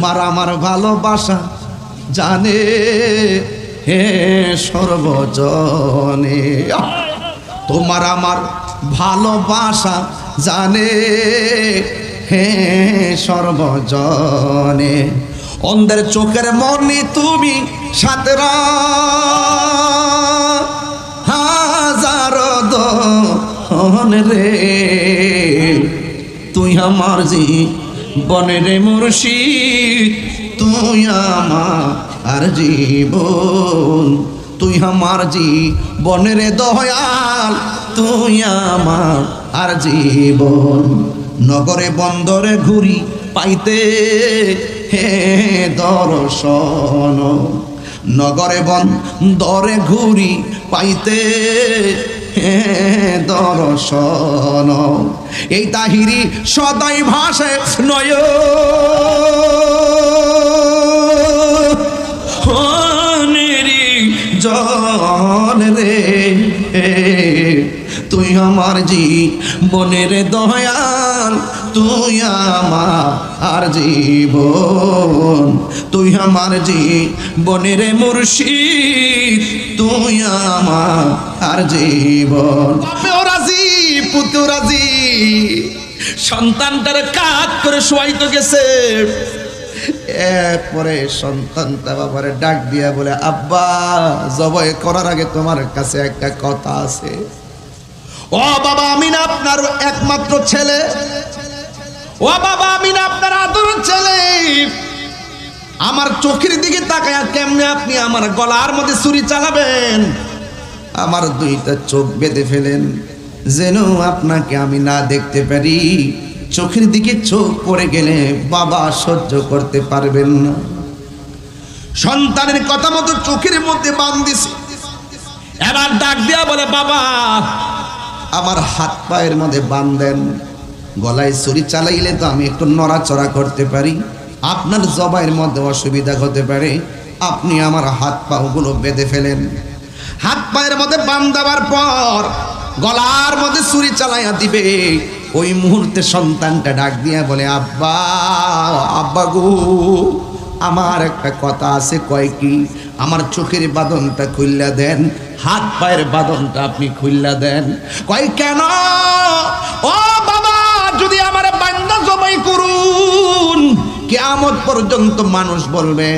তোমার আমার ভালোবাসা জানে হে সর্বজনে, তোমার আমার ভালোবাসা জানে হে সর্বজনে, অন্ধের চোখের মনি তুমি, 17 হাজার দহন রে, তুই আমার জীবনের মুর্শিদ, তুই আমার জীবন, তুই আমার জীবনের দয়াল, তুই আমার জীবন। নগরে বন্দরে ঘুরি পাইতে হে দর্শন, নগরে বন্দরে ঘুরি পাইতে হে দর্শন, এই তাহিরি সদাই ভাসে নয় জন রে, তুই আমার জীবনের দয়াল, তুই আমার জীবন, তুই আমার জীবনের মুর্শিদ, তুই আমার জীবন। বাপেও রাজি পুতেও রাজি, সন্তানটারে কাজ করে শোয়াইতে গেছে, এরপরে সন্তানটা বাবারে ডাক দিয়া বলে, আব্বা জবাই করার আগে তোমার কাছে একটা কথা আছে। ও বাবা, আমি না আপনার একমাত্র ছেলে, ও বাবা আমি না আপনার আদরের ছেলে, আমার চোখের দিকে তাকায়া কেমনে আপনি আমার গলার মধ্যে ছুরি চালাবেন? আমার 2টা চোখ বেঁধে ফেলেন যেন আপনাকে আমি না দেখতে পারি, চোখের দিকে চোখ পড়ে গেলে বাবা সহ্য করতে পারবেন না। সন্তানের কথা মতো চোখের মধ্যে বাঁধ দিছি, এবার ডাক দিয়া বলে, বাবা আমার হাত পায়ের মধ্যে বাঁধেন, গলায় ছুরি চালাইলে তো আমি একটু নড়াচড়া করতে পারি, আপনার জবাইয়ের মধ্যে অসুবিধা হতে পারে, আপনি আমার হাত পাগুলো বেঁধে ফেলেন। হাত পায়ের মধ্যে বাঁধ দেওয়ার পর গলার মধ্যে ছুরি চালাইয়া দিবে, ওই মুহূর্তে সন্তানটা ডাক দিয়া বলে, আব্বা আব্বা গো, আমার একটা কথা আছে। কয় কি? আমার চোখের বাঁধনটা খুইল্লা দেন, হাত পায়ের বাঁধনটা আপনি খুইল্লা দেন। কয় কেন? ও বাবা, যদি আমার বান্দা জবাই করুন, কিয়ামত পর্যন্ত মানুষ বলবে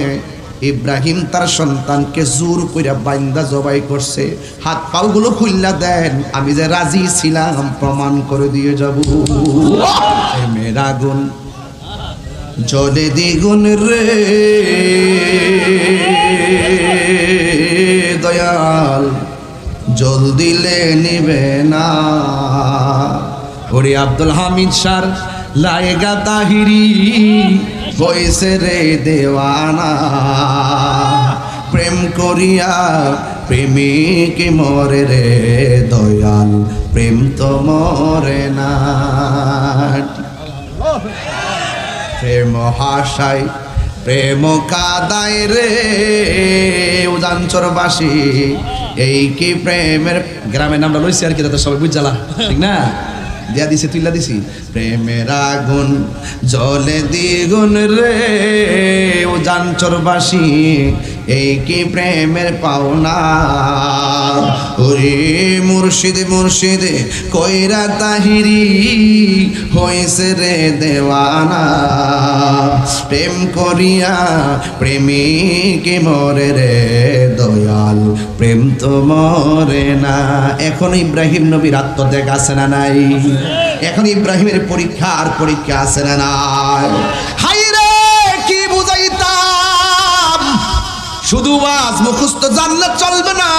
ইব্রাহিম তার সন্তানকে জোর কইরা বান্দা জবাই করছে, হাত পাগুলো খুইল্লা দেন, আমি যে রাজি ছিলাম প্রমাণ করে দিয়ে যাব। মেরা গুণ জলে দ্বিগুণ রে দয়াল, জল দিলে নিবে না। ওরে আব্দুল হামিদ স্যার লায়েগা তাহিরি হয়েছে রে দেওয়ানা, প্রেম করিয়া প্রেমিক মরে রে দয়াল, প্রেম তো মরে না। প্রেম হাসায় প্রেম কাদায় রে উদানচরবাসী, এই কি প্রেমের গ্রামের নামটা লইছি আর কি, তাতে সবাই বুঝালা ঠিক না, দিয়া দিছি তুইলা দিছি। প্রেমের আগুন জলে দ্বিগুণ রে উদানচরবাসী, এই কি প্রেমের পাওনা। ওরে মুর্শিদ মুর্শিদ কইরা তাহিরি হয়েছে রে দেওয়ানা, প্রেম করিয়া প্রেমিক মরে রে দয়াল, প্রেম তো মরে না। এখন ইব্রাহিম নবীর আত্মত্যাগ আছে না নাই? এখন ইব্রাহিমের পরীক্ষা আর পরীক্ষা আছে না নাই? হাই রে কি বুঝাইতাম, শুধু ওয়াজ মুখস্থ জানলে চলবে না,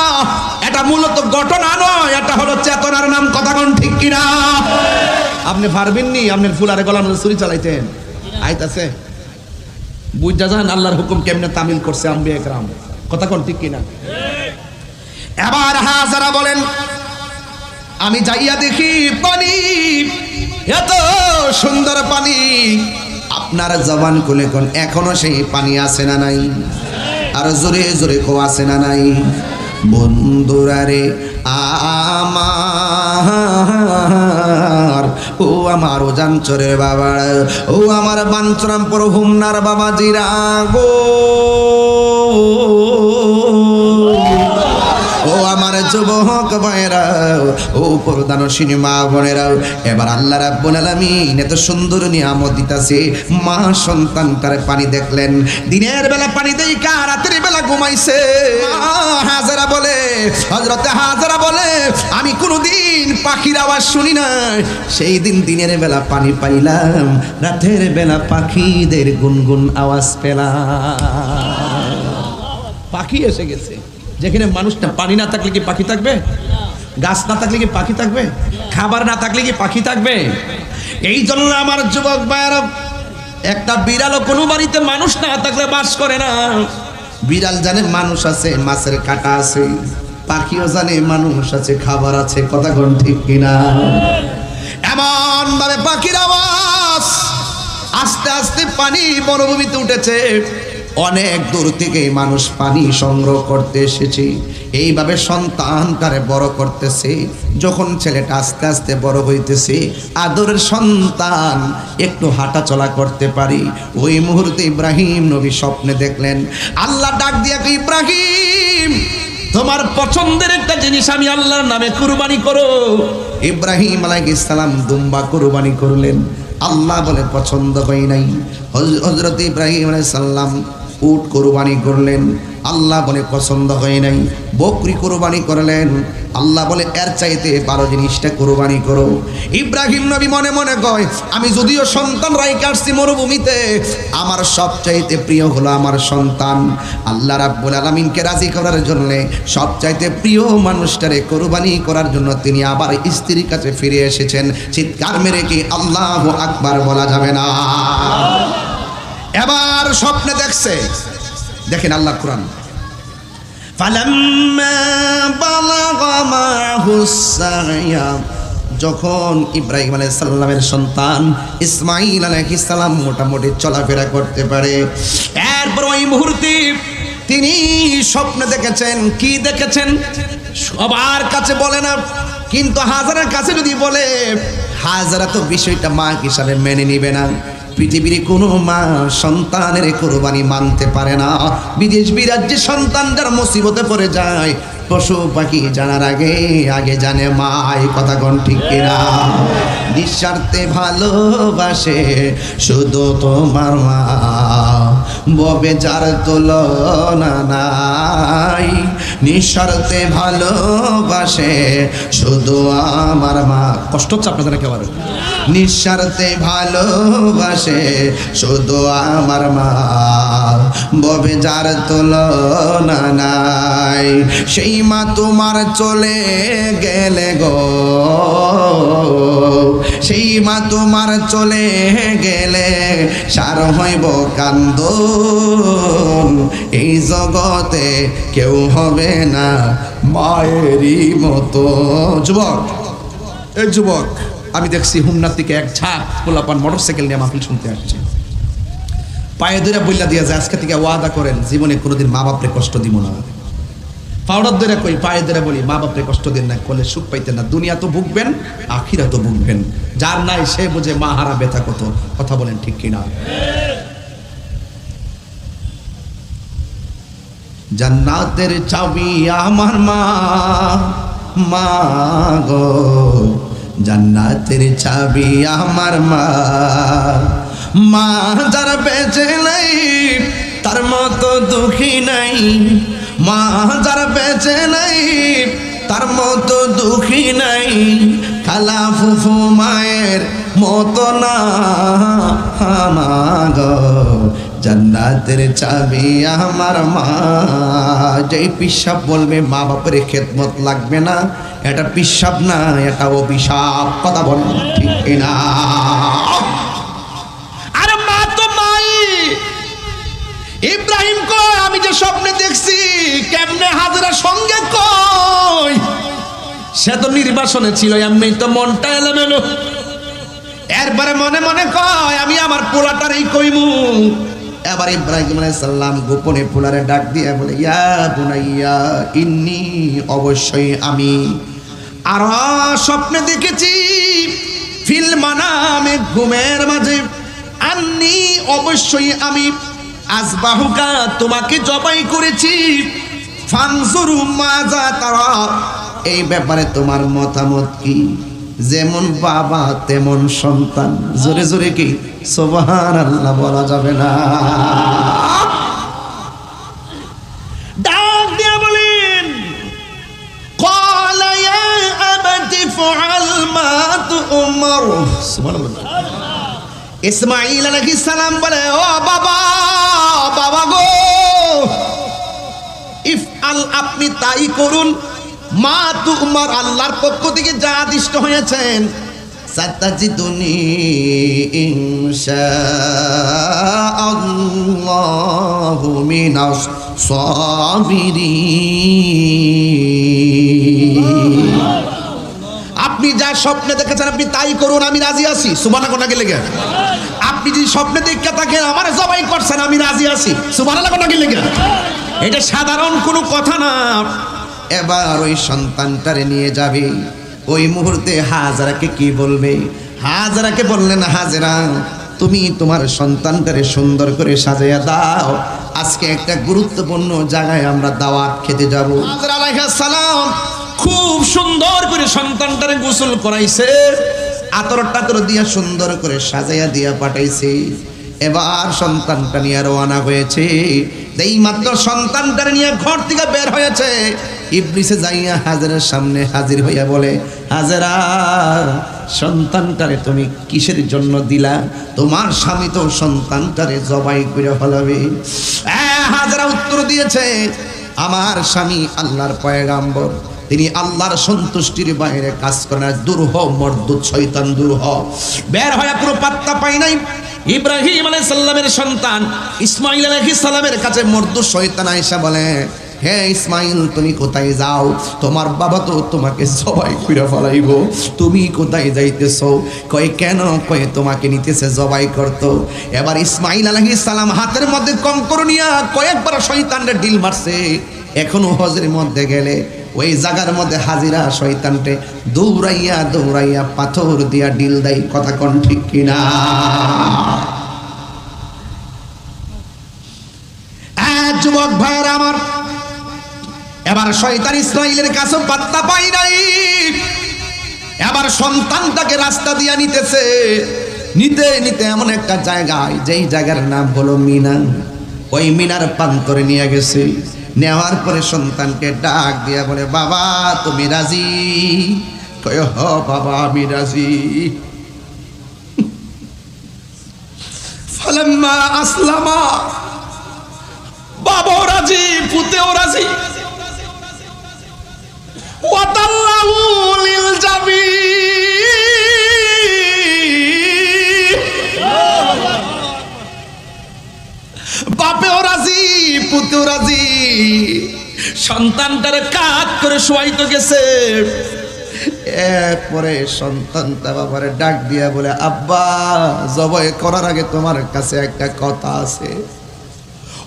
এটা মূলত ঘটনা নয়, এটা হলো চেতনার নাম। কথা কোন ঠিক কিনা? আপনি পারবেন নি আপনার ফুলারে গলার মধ্যে ছুরি চালাইতেন? আইতাছে বুঝা যান আল্লাহর হুকুম কেমনে তামিল করছে আম্বিয়া کرام। কথা কোন ঠিক কিনা? এবার হাজারা বলেন, আমি যাইয়া দেখি পানি, এত সুন্দর পানি, আপনার জবান খুলে কোন এখনো সেই পানি আছে না নাই? আর জোরে জোরে কো আছে না নাই? বন্ধুরা রে আমার ও আমার ওজানচরের বাবা, ও আমার বাঞ্ছরামপুর হুমনার বাবা জিরা গো, ও আমার যুবক ভাইরা, ও পর্দানসিনী মা বোনেরা, এবার আল্লাহ রাব্বুল আলামিন এত সুন্দর নিয়ামত দিতাছে। মা সন্তানটার পানি দেখলেন, দিনের বেলা পানি দেইকা রাতের বেলা ঘুমাইছে। হাজারা বলে, হযরতে হাজারা বলে, আমি কোনোদিন পাখির আওয়াজ শুনি না, সেই দিন দিনের বেলা পানি পাইলাম, রাতের বেলা পাখিদের গুনগুন আওয়াজ পেলাম। পাখি এসে গেছে। যেখানে মানুষটা পানি না থাকলে কি পাখি থাকবে? গাছ না থাকলে কি পাখি থাকবে? খাবার না থাকলে কি পাখি থাকবে? এই জন্য আমার যুবক ভাইরা, একটা বিড়ালও কোনো বাড়িতে মানুষ না থাকলে বাস করে না। বিড়াল জানে মানুষ আছে, মাছের কাঁটা আছে, পাখিও জানে মানুষ আছে, খাবার আছে। কথা কোন ঠিক কিনা? এমন ভাবে পাখির আওয়াজ, আস্তে আস্তে পানি মরুভূমিতে উঠেছে। অনেক দূর থেকে মানুষ পানি সংগ্রহ করতে এসেছে। এইভাবে সন্তান তারে বড় করতেছে। যখন ছেলেটা আস্তে আস্তে বড় হইতেছে, আদরের সন্তান একটু হাঁটা চলা করতে পারি, ওই মুহূর্তে ইব্রাহিম নবী স্বপ্নে দেখলেন, আল্লাহ ডাক দিয়া কই, ইব্রাহিম তোমার পছন্দের একটা জিনিস আমি আল্লাহর নামে কুরবানি করো। ইব্রাহিম আলাইহিস সালাম দুম্বা কুরবানি করলেন। আল্লাহ বলে পছন্দ হয় নাই। হযরত ইব্রাহিম আলাইহিস সালাম উট কুরবানি করলেন। আল্লাহ বলে পছন্দ হয় নাই। বকরি কুরবানি করলেন। আল্লাহ বলে এর চাইতে ভালো জিনিসটা কুরবানি করো। ইব্রাহিম নবী মনে মনে কয়, আমি যদিও সন্তান রাইখা আসছি মরুভূমিতে, আমার সবচাইতে প্রিয় হলো আমার সন্তান। আল্লাহ রাব্বুল আলামিনকে রাজি করার জন্য সবচাইতে প্রিয় মানুষটারে কুরবানি করার জন্য তিনি আবার স্ত্রীর কাছে ফিরে এসেছেন। চিৎকার মেরে কি আল্লাহু আকবার বলা যাবে না? এবার স্বপ্নে দেখছে, দেখেন আল্লাহ কোরআন, ফালাম্মা বালাগা মাহুস সাইয়া, যখন ইব্রাহিম আলাইহিস সালামের সন্তান ইসমাঈল আলাইহিস সালাম মোটামুটি চলাফেরা করতে পারে, এরপর ওই মুহূর্তে তিনি স্বপ্নে দেখেছেন। কি দেখেছেন সবার কাছে বলে না, কিন্তু হাজারের কাছে যদি বলে, হাজারা তো বিষয়টা মা হিসাবে মেনে নিবে না। পৃথিবীর কোনো মা সন্তানের কুরবানি মানতে পারে না। বিদেশ বিরাজ্যে সন্তান যার মুসিবতে পড়ে যায়, পশু পাখি জানার আগে আগে জানে মা। এই কথা কোন ঠিক কিনা? নিঃস্বার্থে ভালোবাসে শুধু তোমার মা, ববে যার তুলনা নাই। নিঃস্বার্থে ভালোবাসে শুধু আমার মা। কষ্ট হচ্ছে আপনাদের একেবারে? নিঃস্বার্থে ভালোবাসে শুধু আমার মা, ববে যার তুলনা নাই। সেই মা তোমার চলে গেলে গো, সেই মা তোমার চলে গেলে সার হইব কান্দন। এই জগতে কেউ হবে না মায়েরই মতো। যুবক, এই যুবক, আমি দেখছি হুমনার থেকে এক ঝাঁক পোলাপান মোটরসাইকেল নিয়ে মাহফিল শুনতে আসছে। পায়ে ধরে বইলা দিয়া যায়, আজকে থেকে ওয়াদা করেন জীবনে কোনোদিন মা বাপরে কষ্ট দিব না। পাউডার ধরে কই, পায়ে ধরে বলি, মা বাপরে কষ্ট দেন না, করলে সুখ পাইতেন না। দুনিয়া তো ভুগবেন, আখিরা তো ভুগবেন। যার নাই সে বুঝে মা হারা ব্যথা কত। কথা বলেন ঠিক কিনা? জান্নাতের চাবি আমার মা, মা গো জান্নাতের চাবি আমার মা। মা যারা বেঁচে নাই তার মতো দুঃখী নাই, মা যারা বেঁচে নাই তার মতো দুঃখী নাই। খালা ফুফু মায়ের মতো না মা গো জান্নাতের চাবি আমার মা। যেই পিসাব বলবে মা বাপের খেদমত লাগবে না, এটা পিসাব না, এটা অভিশাপ। কথা বল ঠিক কিনা? আরে মা তো মাই। ইব্রাহিম কয়, আমি যে স্বপ্নে দেখছি, কেমনে হাজরা সঙ্গে কই? সে তো নির্বাসনে ছিল, এমনি তো মনটা এলোমেলো। এরপরে মনে মনে কয়, আমি আমার পোলাটারই কইমু। এবার ইব্রাহিম আলাইহিস সালাম গোপনে পোলারে ডাক দিয়ে বলে, ইয়া বুনাইয়া ইন্নী, অবশ্যই আমি আর স্বপ্নে দেখেছি, ফিল মানামে ঘুমের মাঝে আন্নি অবশ্যই আমি আজবাহুকা তোমাকে জবাই করেছি ফানজুরু মাজা তারা এই ব্যাপারে তোমার মতামত কি যেমন বাবা তেমন সন্তান জোরে জোরে কি সুবহানাল্লাহ বলা যাবে না ডাক দিয়ে বলেন ক্বালা ইয়া আবাতি ফাআল মা তু'মার সুবহানাল্লাহ ইসমাঈল আলাইহিস সালাম বলে ও বাবা বাবা গো ইফআল আপনি তাই করুন মা তু'মার আল্লাহর পক্ষ থেকে যা আদিষ্ট হয়েছেন সাতাজিদুনি ইনশাআল্লাহু মিনাস সাবিরিন আপনি যা স্বপ্নে দেখেছেন আপনি তাই করুন আমি রাজি আছি সুবহানাল্লাহ কোনা গেলে গে আপনি যে স্বপ্নে দেখে থাকেন আমার জবাই করছেন আমি রাজি আছি সুবহানাল্লাহ কোনা গেলে গে এটা সাধারণ কোনো কথা না এবার ওই সন্তানটারে নিয়ে যাবে ওই মুহূর্তে হাজরাকে কি বলবে হাজরাকে বললেন হাজরা তুমি তোমার সন্তানটারে সুন্দর করে সাজাইয়া দাও আজকে একটা গুরুত্বপূর্ণ জায়গায় আমরা দাওয়াত খেতে যাব হাজরা আলাইহিস সালাম খুব সুন্দর করে সন্তানটারে গোসল করাইছে আতর টাতর দিয়া সুন্দর করে সাজাইয়া দিয়া পাঠাইছে এবার সন্তানটা নিয়ে রওনা হয়েছে এই মাত্র সন্তানটারে নিয়ে ঘর থেকে বের হয়েছে ইবলিসে যাইয়া হাজরার সামনে হাজির হইয়া বলে হাজরা সন্তানটারে তুমি কিসের জন্য দিলা তোমার স্বামী তো সন্তানটারে জবাই করে ফেলাবে হাজরা উত্তর দিয়েছে আমার স্বামী আল্লাহর পয়গাম্বর তিনি আল্লাহর সন্তুষ্টির বাইরে কাজ করে না দুরূহ মর্দুদ শয়তান দুরূহ বের হয়ে পুরো পাত্তা পাই নাই ইব্রাহিম আলাইহিস সালামের সন্তান ইসমাঈল আলাইহিস সালামের কাছে মর্দুদ শয়তান আয়েশা বলে হে ইসমাঈল তুমি কোথায় যাও তোমার বাবা তো তোমাকে জবাই কইরা ফলাইবো তুমি কোথায় যাইতেছো কয় কেন কয় তোমাকে নিতেছে জবাই করতো এবার ইসমাঈল আলাইহিস সালাম হাতের মধ্যে কঙ্কর নিয়া কয়েকবার শয়তানের ঢিল মারছে এখনো হজের মধ্যে গেলে ওই জায়গার মধ্যে হাজিরা শয়তানকে দৌড়াইয়া দৌড়াইয়া পাথর দিয়া ঢিল দেয় কথা কোন ঠিক কিনা যুবক ভাইরা আমার এবার শয়তান ইসমাঈলের কাছে পাত্তা পাই নাই এবার সন্তানটাকে রাস্তা দিয়া নিতেছে নিতে নিতে এমন একটা জায়গায় যেই জায়গার নাম হলো মিনা ওই মিনার প্রান্তরে নিয়ে গেছে নেওয়ার পরে সন্তানকে ডাক দিয়া বলে বাবা তুমি রাজি কয় হ বাবা আমি রাজি ফালাম্মা আসলামা বাবাও রাজি পুতেও রাজি ওয়াতাল্লাহু লিল জাবিন বাপেও রাজি পুতেও রাজি সন্তানটারে কাঁধ করে শোয়াইতে গেছে এরপরে সন্তানটা বাবারে ডাক দিয়া বলে আব্বা জবাই করার আগে তোমার কাছে একটা কথা আছে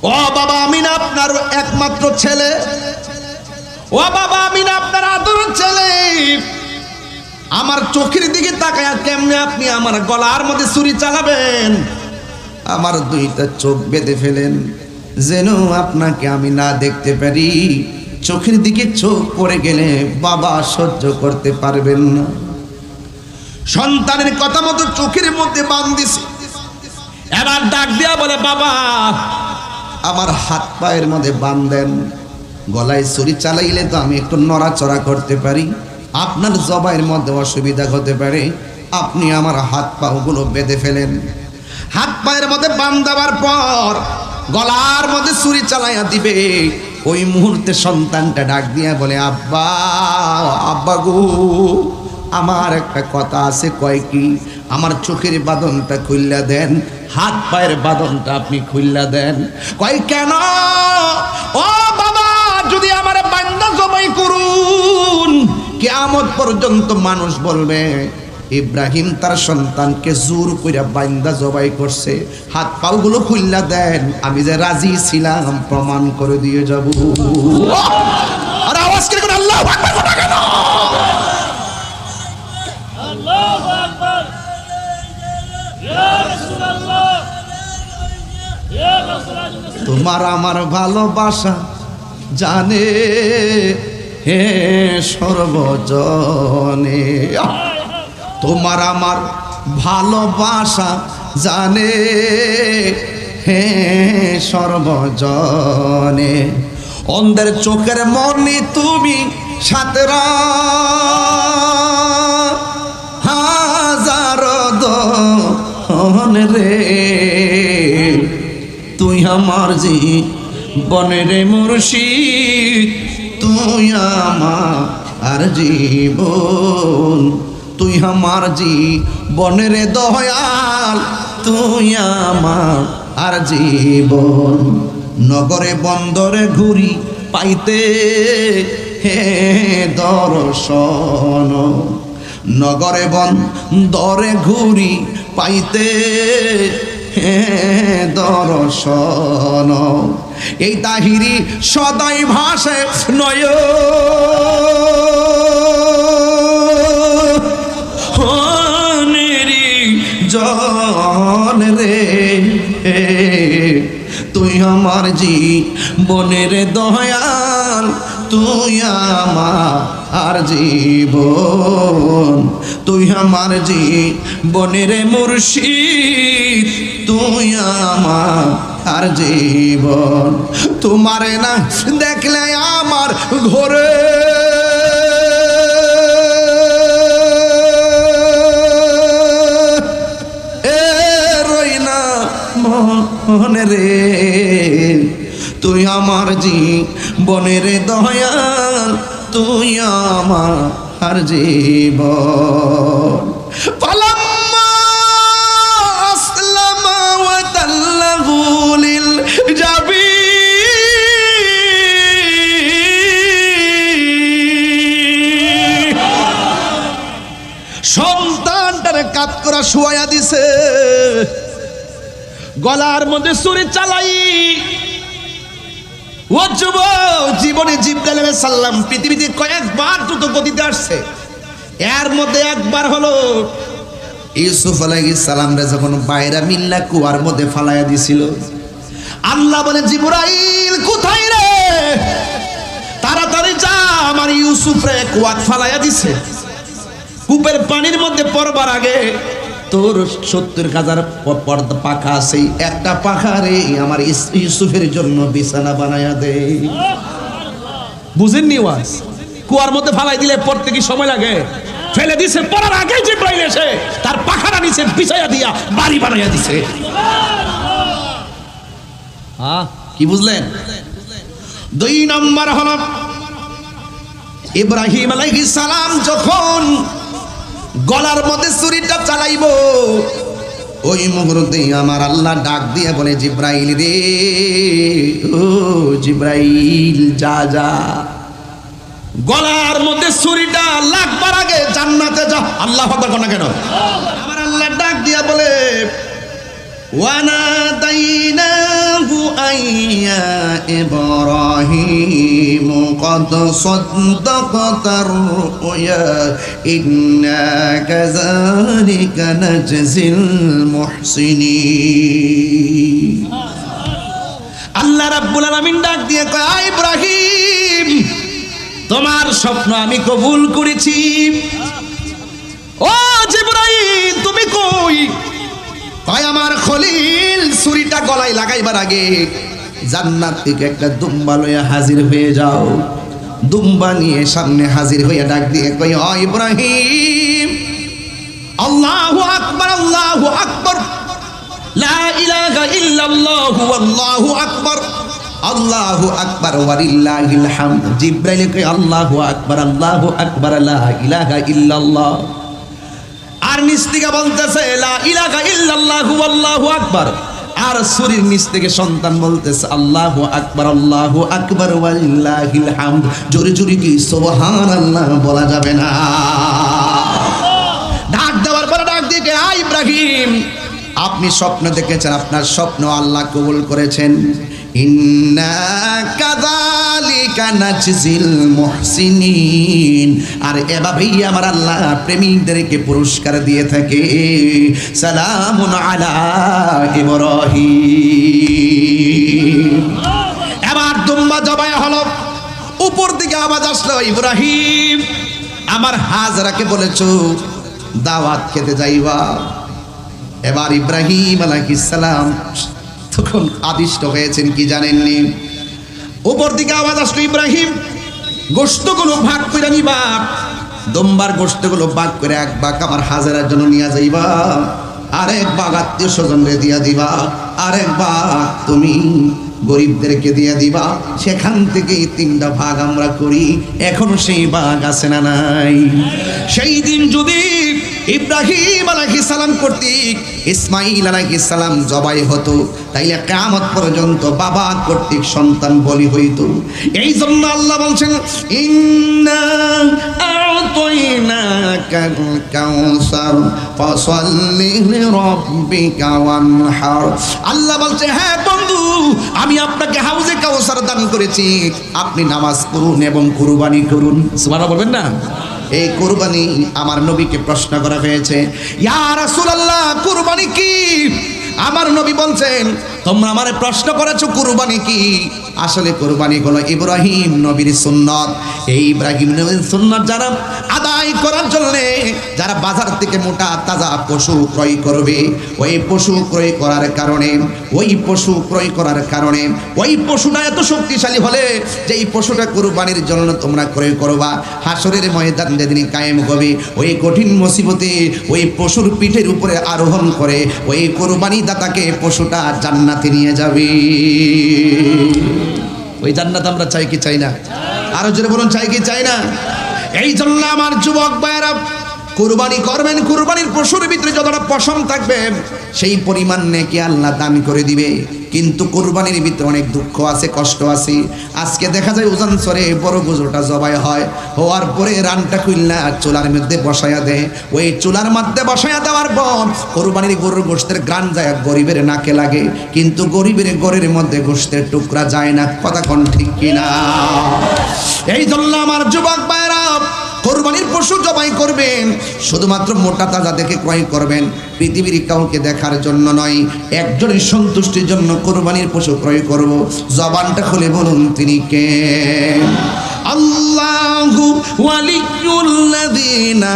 ও বাবা আমি না আপনার একমাত্র ছেলে ও বাবা আমি না আপনার আদরের ছেলে আমার চোখের দিকে তাকায়া কেমনে আপনি আমার গলার মধ্যে ছুরি চালাবেন আমার দুইটা চোখ বেঁধে ফেলেন যেন আপনাকে আমি না দেখতে পারি চোখের দিকে চোখ পড়ে গেলে বাবা সহ্য করতে পারবেন না সন্তানের কথা মতো চোখের মধ্যে বাঁধ দিছে এবার ডাক দিয়া বলে বাবা আমার হাত পায়ের মধ্যে বাঁধ দেন গলায় ছুরি চালাইলে তো আমি একটু নড়াচড়া করতে পারি আপনার জবাইয়ের মধ্যে অসুবিধা হতে পারে আপনি আমার হাত পাগুলো বেঁধে ফেলেন হাত পায়ের মধ্যে বাঁধ দেওয়ার পর গলার মধ্যে ছুরি চালাইয়া দিবে ওই মুহূর্তে সন্তানটা ডাক দিয়া বলে আব্বা আব্বা গো আমার একটা কথা আছে কয় কি আমার চোখের বাঁধনটা খুইল্লা দেন হাত পায়ের বাঁধনটা আপনি খুইল্লা দেন কয় কেন ও বাবা যদি আমার বান্দা জবাই করুন কিয়ামত পর্যন্ত মানুষ বলবে ইব্রাহিম তার সন্তানকে জোর কইরা বান্দা জবাই করছে হাত পাগুলো খুইল্লা দেন আমি যে রাজি ছিলাম প্রমাণ করে দিয়ে যাব আর আওয়াজ করে আল্লাহু আকবার কথা কেন আল্লাহু আকবার তোমার আমার ভালোবাসা জানে হে সর্বজনে, তোমার আমার ভালোবাসা জানে হে সর্বজনে, অন্ধের চোখের মনি তুমি সাতরা হাজার দহন রে, তুই আমার জীবনের মুর্শিদ, তুই আমার জীবন, তুই আমার জীবনের দয়াল, তুই আমার আর জীবন। নগরে বন্দরে ঘুরি পাইতে হে দর্শন, নগরে বন্দরে ঘুরি পাইতে হে দর্শন, এই তাহিরি সদাই ভাসে নয় জন রে, তুই আমার জীবনের দয়াল, তুই আমার জীবন, তুই আমার জীবনের মুর্শিদ, তুই আমার জীবন। তোমারে না দেখলে আমার ঘরে মনে রে, তুই আমার জীবনের দয়াল, তুই আমার জীবন। ফালাম্মা আসলামা ওয়া তাল্লাহু লিল জাবিন, সন্তানটারে কাত করা শুয়াইয়া দিছে, গলার মধ্যে ছুরি চালাই। ও যুবক, জীবনে জিবরাইল আলাইহিস সালাম পৃথিবীতে কয়েকবার দ্রুত গতিতে আসছে, এর মধ্যে একবার হলো ইউসুফ আলাইহিস সালাম রে যখন বাইরা মিল্লা কুয়ার মধ্যে ফালাইয়া দিছিল, আল্লাহ বলে জিবরাইল কোথায় রে, তাড়াতাড়ি যা, আমার ইউসুফ রে কুয়াত ফালাইয়া দিছে। কূপের পানির মধ্যে পড়বার আগে তোর 70,000 পর্দা পাখা আছে, একটা পাখা রে আমার ইউসুফের জন্য বিছানা বানায়া দে। বুঝেননি ওয়াজ? কুয়ার মধ্যে ফালাই দিলে পড়তে কি সময় লাগে? ফেলে দিছে, পড়ার আগে জিবরাইল এসে তার পাখাটা নিচে বিছায়া দিয়া বাড়ি বানাইয়া দিছে। কি বুঝলেন? 2 নম্বর হলো ইব্রাহিম আলাইহিস সালাম যখন গলার মধ্যে ছুরিটা চালাইব, ওই মুহূর্তে আমার আল্লাহ ডাক দিয়ে বলে, জিব্রাইল রে, ও জিব্রাইল যা যা, গলার মধ্যে ছুরিটা লাগবার আগে জান্নাতে যা। আল্লাহু আকবার কোন কেন? আমার আল্লাহ ডাক দিয়া বলে, ওয়ানাদাইনাহু আইয়া ইব্রাহিম قد صدقت الرؤيا إنا كذلك نجزي المحسنين। আল্লাহ রাব্বুল আলামিন ডাক দিয়ে কয়, ইব্রাহিম তোমার স্বপ্ন আমি কবুল করেছি। ও জিবরাইল তুমি কই? কয় আমার খলিল ছুরিটা গলায় লাগাইবার আগে জান্নাত থেকে একটা দুম্বা লইয়া হাজির হয়ে যাও। দুম্বা নিয়ে সামনে হাজির হইয়া ডাক দিয়ে কই, ও ইব্রাহিম, আল্লাহু আকবার, আল্লাহু আকবার, লা ইলাহা ইল্লাল্লাহু আল্লাহু আকবার, আল্লাহু আকবার ওয়ালিল্লাহিল হামদ। জিবরাইল কই, আল্লাহু আকবার, আল্লাহু আকবার, লা ইলাহা ইল্লাল্লাহ। আর নিচ থেকে বলতেছে, লা ইলাহা ইল্লাল্লাহু আল্লাহু আকবার। আর সুরির নিচ থেকে সন্তান বলতেছে, আল্লাহু আকবার, আল্লাহু আকবার ওয়ালিল্লাহিল হামদ। জোরে জোরে কি সুবহানাল্লাহ বলা যাবে না? ডাক দেওয়ার পরে ডাক দিয়ে, ইব্রাহিম আপনি স্বপ্ন দেখেছেন, আপনার স্বপ্ন আল্লাহ কবুল করেছেন। ইন্না কাযালিকা নাজজিল মুহসিনিন। আর এভাবেই আমার আল্লাহ প্রেমিকদেরকে পুরস্কার দিয়ে থাকে। সালামুন আলা ইব্রাহিম। এবার দুম্বা জবাই হলো, উপর দিকে আওয়াজ আসলো, ইব্রাহিম আমার হাজরাকে বলেছো দাওয়াত খেতে যাইবা। এবার ইব্রাহিম আলাইহিস সালাম তখন আদিষ্ট হয়েছেন কি জানেননি। উপর দিকে আওয়াজ আসলো, ইব্রাহিম গোশতগুলো ভাগ করে নিবা, দুম্বার গোশতগুলো ভাগ করে এক ভাগ আমার হাজরার জন্য নিয়ে যাইবা, আরেক ভাগ আত্মীয় স্বজনরে দিয়া দিবা, আরেক ভাগ তুমি গরিবদেরকে দিয়ে দিবা। সেখান থেকে 3টা ভাগ আমরা করি। এখনো সেই ভাগ আছে না নাই? সেই দিন যদি ইব্রাহিম আলাইহিস সালাম কর্তৃক ইসমাইল আলাইহিস সালাম জবাই হতো, তাইলে কিয়ামত পর্যন্ত বাবা কর্তৃক সন্তান বলি হইতো। এই জন্য আল্লাহ বলছেন, ইন্না আ'তাইনাকাল কাউসার ফাসাল্লি লিরাব্বিকা ওয়ানহার। আল্লাহ বলছে, হ্যাঁ বন্ধু, আমি আপনাকে হাউজে কাউসার দান করেছি, আপনি নামাজ পড়ুন এবং কুরবানি করুন। সুবহানাল্লাহ বলবেন না? এই কুরবানি আমার নবীকে প্রশ্ন করা হয়েছে, ইয়া রাসূলুল্লাহ কুরবানি কি? আমার নবী বলছেন, তোমরা আমারে প্রশ্ন করেছো কুরবানি কি? আসলে কুরবানি হলো ইব্রাহিম নবীর সুন্নাত। এই ইব্রাহিম নবীর সুন্নাত যারা আদায় করার জন্য যারা বাজার থেকে মোটা তাজা পশু ক্রয় করবে, ওই পশু ক্রয় করার কারণে ওই পশুটা এত শক্তিশালী হলে যে এই পশুটা কুরবানির জন্য তোমরা ক্রয় করবা, হাসরের ময়দান যেদিন কায়েম হবে, ওই কঠিন মুসিবতে ওই পশুর পিঠের উপরে আরোহণ করে ওই কুরবানি দাতাকে পশুটা জান্নাতে নিয়ে যাবে। ওই জান্নাত আমরা চাই কি চাই না? আরো জোরে বলুন, চাই কি চাই না? এই জন্য আমার যুবক ভাইরা কুরবানি করবেন। কুরবানির পশুর ভিতরে যতটা পশম থাকবে সেই পরিমাণ নেকি আল্লাহ দান করে দিবে। কিন্তু কুরবানির ভিতরে অনেক দুঃখ আছে, কষ্ট আছে। আজকে দেখা যায় উজান সরে বড় গরুটা জবাই হয়, হওয়ার পরে রানটা খুলনা চুলার মধ্যে বসায়া দেয়। ওই চুলার মধ্যে বসায়া দেওয়ার পর কুরবানির গরুর গোশতের গ্রান যায় গরিবের নাকে লাগে, কিন্তু গরিবের ঘরের মধ্যে গোশতের টুকরা যায় না। কথা কোন ঠিক কিনা? এই জন্য আমার যুবক ভাইরা কোরবানির পশু জবাই করবেন, শুধুমাত্র মোটা তাজা দেখে ক্রয় করবেন, পৃথিবীর কাউকে দেখার জন্য নয়, একজনের সন্তুষ্টির জন্য কোরবানির পশু ক্রয় করব। জবানটা খুলে বলুন তিনি কে? আল্লাহু ওয়ালিয়ুল্লাযীনা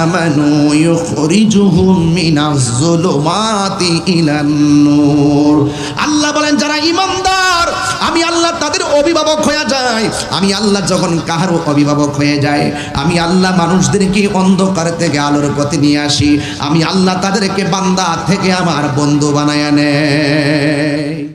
আমানু ইউখরিজুহুম মিনাজ যুলুমাতি ইলান নূর। আল্লাহ বলেন যারা ঈমানদার আমি আল্লাহ তাদের অভিভাবক হয়ে যায়। আমি আল্লাহ যখন কাহারও অভিভাবক হয়ে যায়, আমি আল্লাহ মানুষদেরকে অন্ধকার থেকে আলোর পথে নিয়ে আসি। আমি আল্লাহ তাদেরকে বান্দা থেকে আমার বন্ধু বানায় নেয়।